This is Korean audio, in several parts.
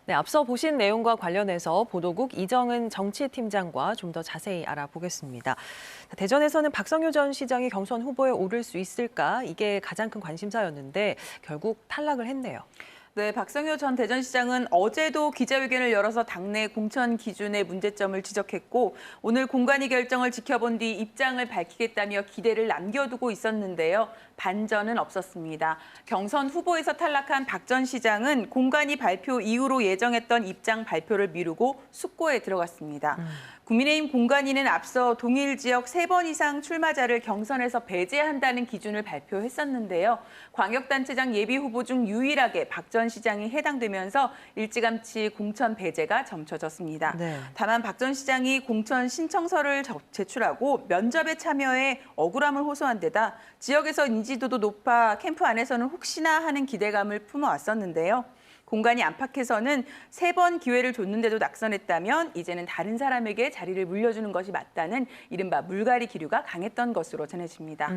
네, 앞서 보신 내용과 관련해서 보도국 이정은 정치팀장과 좀 더 자세히 알아보겠습니다. 대전에서는 박성효 전 시장이 경선 후보에 오를 수 있을까? 이게 가장 큰 관심사였는데 결국 탈락을 했네요. 네, 박성효 전 대전시장은 어제도 기자회견을 열어서 당내 공천 기준의 문제점을 지적했고 오늘 공관위 결정을 지켜본 뒤 입장을 밝히겠다며 기대를 남겨두고 있었는데요. 반전은 없었습니다. 경선 후보에서 탈락한 박 전 시장은 공관위 발표 이후로 예정했던 입장 발표를 미루고 숙고에 들어갔습니다. 국민의힘 공관위는 앞서 동일 지역 3번 이상 출마자를 경선에서 배제한다는 기준을 발표했었는데요. 광역단체장 예비후보 중 유일하게 박 전 시장이 해당되면서 일찌감치 공천 배제가 점쳐졌습니다. 네. 다만 박 전 시장이 공천 신청서를 제출하고 면접에 참여해 억울함을 호소한 데다 지역에서 인지도도 높아 캠프 안에서는 혹시나 하는 기대감을 품어왔었는데요. 공간이 안팎에서는 3번 기회를 줬는데도 낙선했다면 이제는 다른 사람에게 자리를 물려주는 것이 맞다는 이른바 물갈이 기류가 강했던 것으로 전해집니다.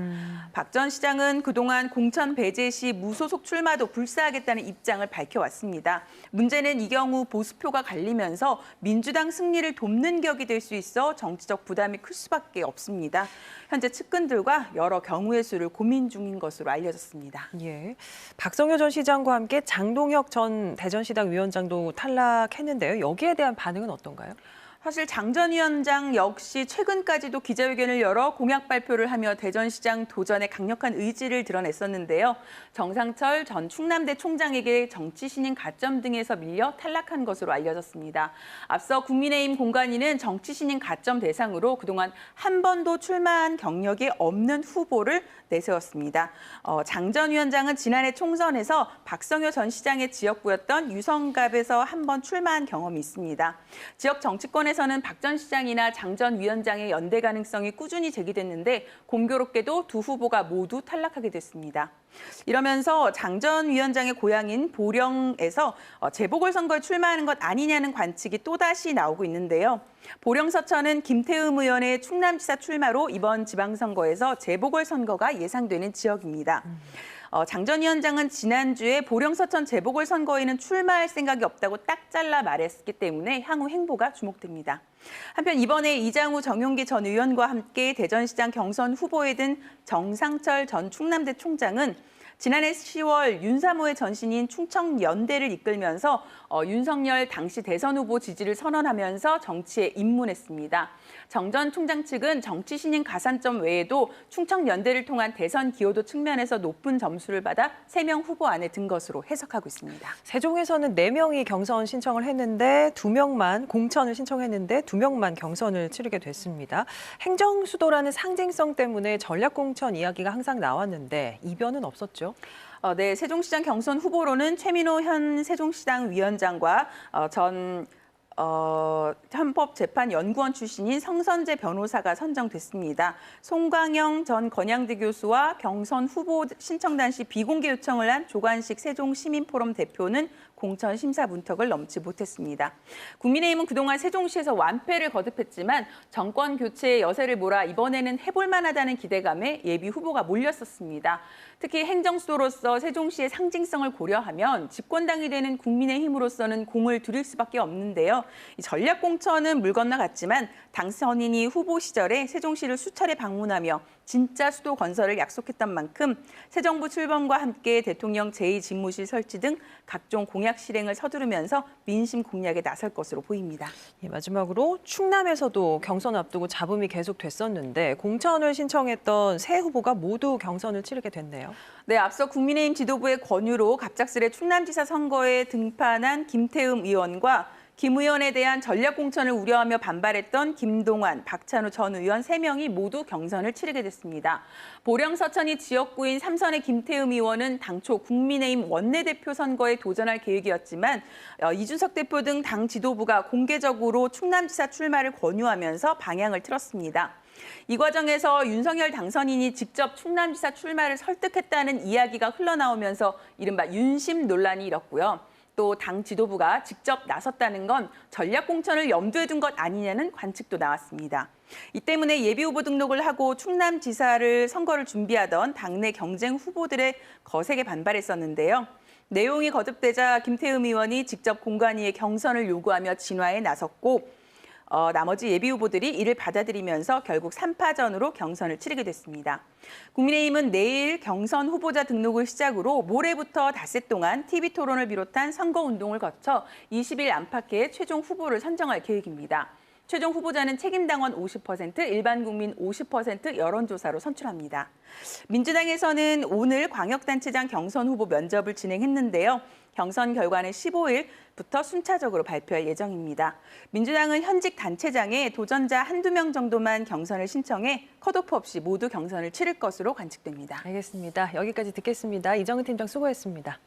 박 전 시장은 그동안 공천 배제 시 무소속 출마도 불사하겠다는 입장을 밝혀왔습니다. 문제는 이 경우 보수표가 갈리면서 민주당 승리를 돕는 격이 될 수 있어 정치적 부담이 클 수밖에 없습니다. 현재 측근들과 여러 경우의 수를 고민 중인 것으로 알려졌습니다. 예, 박성효 전 시장과 함께 장동혁 전 대전시당 위원장도 탈락했는데요. 여기에 대한 반응은 어떤가요? 사실 장 전 위원장 역시 최근까지도 기자회견을 열어 공약 발표를 하며 대전시장 도전에 강력한 의지를 드러냈었는데요. 정상철 전 충남대 총장에게 정치 신인 가점 등에서 밀려 탈락한 것으로 알려졌습니다. 앞서 국민의힘 공관위는 정치 신인 가점 대상으로 그동안 한 번도 출마한 경력이 없는 후보를 내세웠습니다. 장 전 위원장은 지난해 총선에서 박성효 전 시장의 지역구였던 유성갑에서 한 번 출마한 경험이 있습니다. 지역 정치권에서는 박 전 시장이나 장 전 위원장의 연대 가능성이 꾸준히 제기됐는데 공교롭게도 두 후보가 모두 탈락하게 됐습니다. 이러면서 장 전 위원장의 고향인 보령에서 재보궐선거에 출마하는 것 아니냐는 관측이 또다시 나오고 있는데요. 보령 서천은 김태흠 의원의 충남지사 출마로 이번 지방선거에서 재보궐선거가 예상되는 지역입니다. 장 전 위원장은 지난주에 보령 서천 재보궐선거에는 출마할 생각이 없다고 딱 잘라 말했기 때문에 향후 행보가 주목됩니다. 한편 이번에 이장우 정용기 전 의원과 함께 대전시장 경선 후보에 든 정상철 전 충남대 총장은 지난해 10월 윤사모의 전신인 충청연대를 이끌면서 윤석열 당시 대선 후보 지지를 선언하면서 정치에 입문했습니다. 정 전 총장 측은 정치 신인 가산점 외에도 충청연대를 통한 대선 기여도 측면에서 높은 점수를 받아 3명 후보 안에 든 것으로 해석하고 있습니다. 세종에서는 4명이 경선 신청을 했는데 2명만 공천을 신청했는데 2명만 경선을 치르게 됐습니다. 행정수도라는 상징성 때문에 전략공천 이야기가 항상 나왔는데 이변은 없었죠? 네, 세종시장 경선 후보로는 최민호 현 세종시당 위원장과 헌법재판연구원 출신인 성선재 변호사가 선정됐습니다. 송광영 전 건양대 교수와 경선 후보 신청단 시 비공개 요청을 한 조관식 세종시민포럼 대표는 공천 심사 문턱을 넘지 못했습니다. 국민의힘은 그동안 세종시에서 완패를 거듭했지만 정권 교체의 여세를 몰아 이번에는 해볼 만하다는 기대감에 예비 후보가 몰렸었습니다. 특히 행정수도로서 세종시의 상징성을 고려하면 집권당이 되는 국민의힘으로서는 공을 들일 수밖에 없는데요. 이 전략공천은 물 건너갔지만 당선인이 후보 시절에 세종시를 수차례 방문하며 진짜 수도 건설을 약속했던 만큼 새 정부 출범과 함께 대통령 제2집무실 설치 등 각종 공약 실행을 서두르면서 민심 공략에 나설 것으로 보입니다. 예, 마지막으로 충남에서도 경선 앞두고 잡음이 계속됐었는데 공천을 신청했던 세 후보가 모두 경선을 치르게 됐네요. 네, 앞서 국민의힘 지도부의 권유로 갑작스레 충남지사 선거에 등판한 김태흠 의원과 김 의원에 대한 전략공천을 우려하며 반발했던 김동완, 박찬우 전 의원 3명이 모두 경선을 치르게 됐습니다. 보령 서천이 지역구인 삼선의 김태흠 의원은 당초 국민의힘 원내대표 선거에 도전할 계획이었지만 이준석 대표 등 당 지도부가 공개적으로 충남지사 출마를 권유하면서 방향을 틀었습니다. 이 과정에서 윤석열 당선인이 직접 충남지사 출마를 설득했다는 이야기가 흘러나오면서 이른바 윤심 논란이 일었고요. 또 당 지도부가 직접 나섰다는 건 전략공천을 염두에 둔 것 아니냐는 관측도 나왔습니다. 이 때문에 예비후보 등록을 하고 충남지사를 선거를 준비하던 당내 경쟁 후보들의 거세게 반발했었는데요. 내용이 거듭되자 김태흠 의원이 직접 공관위에 경선을 요구하며 진화에 나섰고 나머지 예비 후보들이 이를 받아들이면서 결국 3파전으로 경선을 치르게 됐습니다. 국민의힘은 내일 경선 후보자 등록을 시작으로 모레부터 닷새 동안 TV 토론을 비롯한 선거운동을 거쳐 20일 안팎의 최종 후보를 선정할 계획입니다. 최종 후보자는 책임당원 50%, 일반 국민 50% 여론조사로 선출합니다. 민주당에서는 오늘 광역단체장 경선 후보 면접을 진행했는데요. 경선 결과는 15일부터 순차적으로 발표할 예정입니다. 민주당은 현직 단체장에 도전자 한두 명 정도만 경선을 신청해 컷오프 없이 모두 경선을 치를 것으로 관측됩니다. 알겠습니다. 여기까지 듣겠습니다. 이정은 팀장 수고했습니다.